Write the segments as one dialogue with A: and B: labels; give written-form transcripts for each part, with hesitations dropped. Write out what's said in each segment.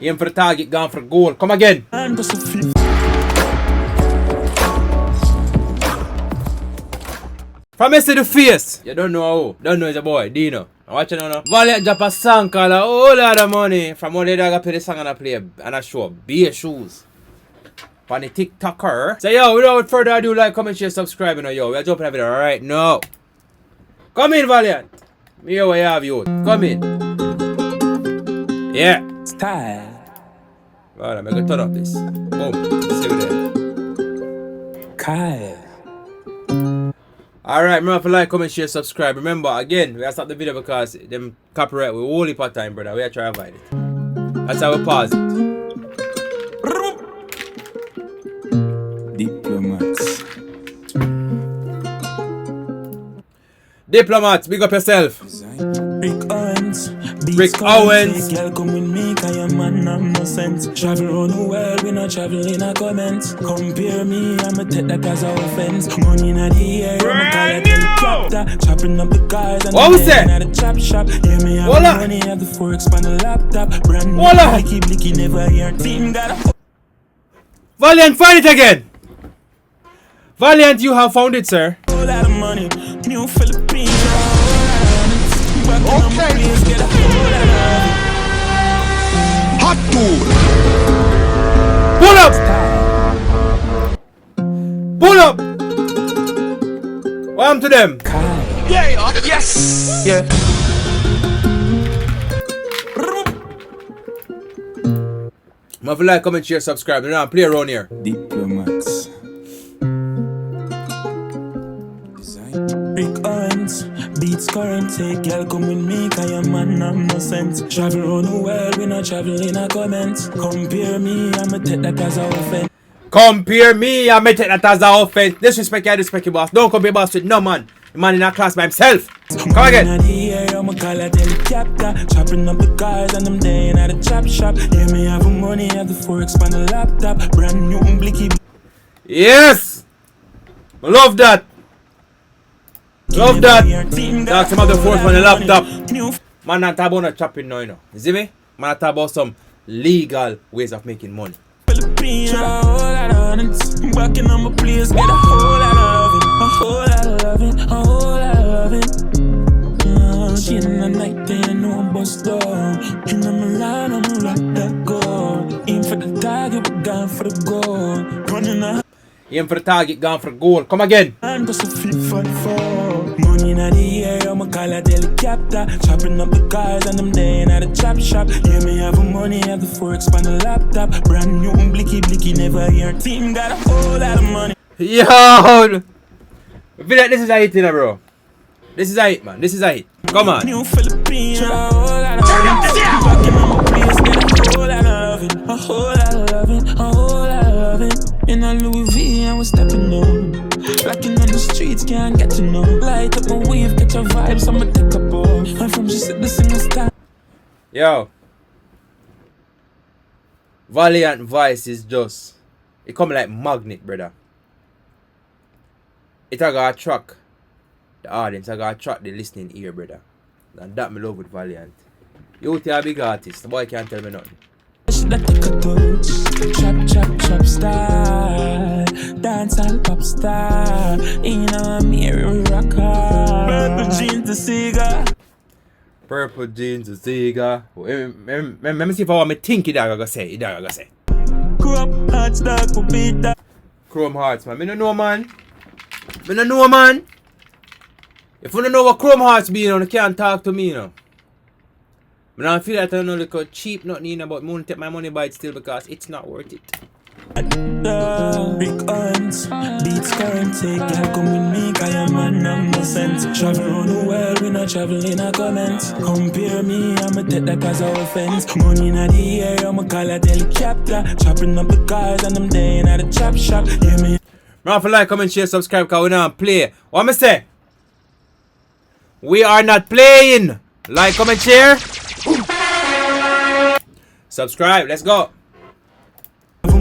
A: Aim for the target, gone for the goal. Come again. From to the face. You don't know who. Don't know it's a boy, Dino. I'm watching now. Valiant drop a song called a whole lot of money. From all the dog I play the song and I play and I show bare shoes. On the TikToker. So yo, without further ado, like, comment, share, subscribe, you know, yo. We're jumping a video right now. Come in, Valiant. Here we have you. Come in. Yeah. Style. Well, I'm gonna turn up this. Boom. See you there. Kyle. Alright, remember to like, comment, share, subscribe. Remember, again, we have to stop the video because them copyright with whole heap of time, brother. We are trying to avoid it. That's how we pause it. Diplomats, big up yourself. Rick Owens.
B: Girl, come with me, cause your man have no sense. Travel around the world, we not travel in a comments. Compare me, I'ma take that as a offense. Money in the air, I'ma call it helicopter. Chopping up the cars and
A: what was that?
B: At the chop shop. Yeah, me have money, have the forex on the laptop. Brand new, blicky, blicky, never hear team got a...
A: Valiant, find it again. Valiant, you have found it, sir.
B: Whole lot of money, new Philippines.
C: Okay. Hot tool.
A: Pull up. Pull up. What happened to them?
C: Yeah. Yes. Yeah.
A: If you like, comment, share, subscribe. You know, play around here.
B: Diplomats. Rick Owens, beats current, take girl come with me, cause your man have no sense. Travel around the world, we not travel in a comments. Compare me, I'ma take that as a offense.
A: Compare me, I may take that as an offense. Disrespect, I disrespect you, boss. Don't come be boss with no man. The man in a class by himself. Come again.
B: I'ma call it helicopter. Chopping up the cars and I'm staying at the chop shop. Yeah, me have the money, have the forex on the laptop. Brand new blicky.
A: Yes! I love that. Love that. That's some other force on the laptop. Man, not talk about no chopping now, you know. You see me? Man, talk about some legal ways of making money.
B: Philippines, a whole lot of honest. Walking on my place, get a whole lot of it. A whole lot of loving, a whole lot of loving. She in the night, they know I'm bust down. In the Milan, I'm rock that gold. Aim for the target, but gone for the goal. Running a
A: Aim for the target, gone for the goal. Come again.
B: and just a fit for the fall. Money in the air, I'ma call it helicopter. Chopping up the cars and I'm staying at the chop shop. Yeah, me have the money, have the forex on the laptop. Brand new blicky, blicky, never hear team got a whole lot of money.
A: Yo! I feel like this is a hit, you know, bro. This is a hit, man. This is a hit. Come on.
B: New Philippines, a whole lot of honest. Walking on my place, get a whole lot of loving. A whole lot of loving, a whole lot of loving. In a Louis V, I was stepping on. Locking on the streets, can't get to know. Light up my wave, catch your vibes, I'ma take a ball. I'm from just at the single star.
A: Yo. Valiant voice is just... It come like magnet, brother. It a got attract the audience, I got attract the listening ear, brother. And that me love with Valiant. You a big artist, the boy can't tell me nothing.
B: Chop, chop, chop star. Dancehall pop star. You know I'm here, we rock hard. Purple jeans, the cigar.
A: Purple jeans, the cigar. Let me see if I want me think it, I gotta say.
B: Chrome hearts, dark, we beat that.
A: Chrome Hearts, man. Me no know, man. Me no know, man. If you don't know what Chrome Hearts be, you know, you can't talk to me, you know. But I feel like I don't know, like, cheap, nothing, you know, but I'm gonna take my money by it still because it's not worth it.
B: Rick Owens, beats current, take girl come with me, cause your man have no sense. Travel around the world, we not travel in a comments. Compare me, I'ma take that as a offense. Money in the air, I'ma call it helicopter. Chopping up the cars and I'm staying at the chop shop. Yeah, me.
A: Remember to like, comment, share, subscribe, because we don't play. What am I say? We are not playing. Like, comment, share. Subscribe, let's go.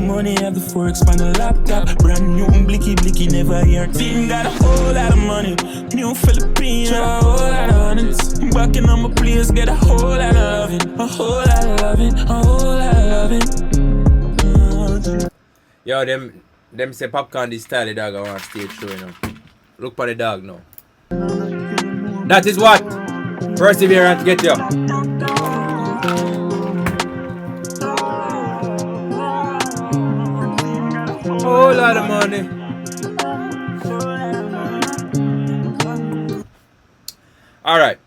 B: money, have the forex on the laptop. Brand new, blicky, blicky, never hear. Team got a whole lot of money. New Philippines, a whole lot of hundreds. Backing on my place, get a whole lot of loving. A whole lot of loving, a whole lot of loving.
A: Yo, them say popcorn this style the dog I want stage show, you know. Look for the dog now. That is what perseverance get you. Whole lot of money. Alright.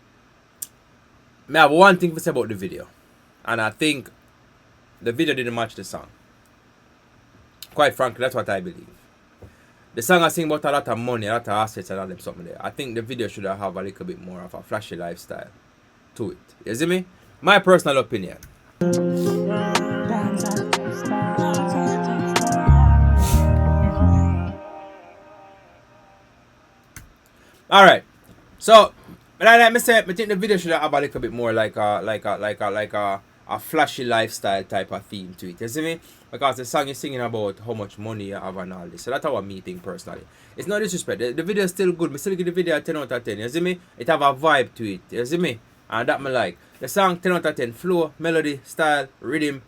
A: I have one thing to say about the video. And I think the video didn't match the song. Quite frankly, that's what I believe. The song I sing about a lot of money, a lot of assets and all them something there. I think the video should have a little bit more of a flashy lifestyle to it. You see me? My personal opinion. Alright. So, like I said, I think the video should have a little bit more like a flashy lifestyle type of theme to it. You see me? Because the song is singing about how much money you have and all this. So that's how I'm meeting personally. It's not disrespect. The video is still good. I still give the video a 10 out of 10. You see me? It have a vibe to it. You see me? And that me like. The song 10 out of 10. Flow, melody, style, rhythm,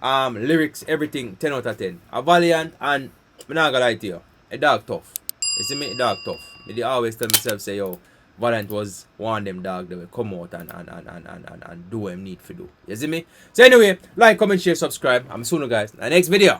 A: lyrics, everything 10 out of 10. A Valiant, and I'm not gonna lie to you. A dog tough. You see me? A dog tough. I always tell myself, say, yo, Valiant was one of them dog that will come out and do what him need to do. You see me? So anyway, like, comment, share, subscribe. I'm soon guys in the next video.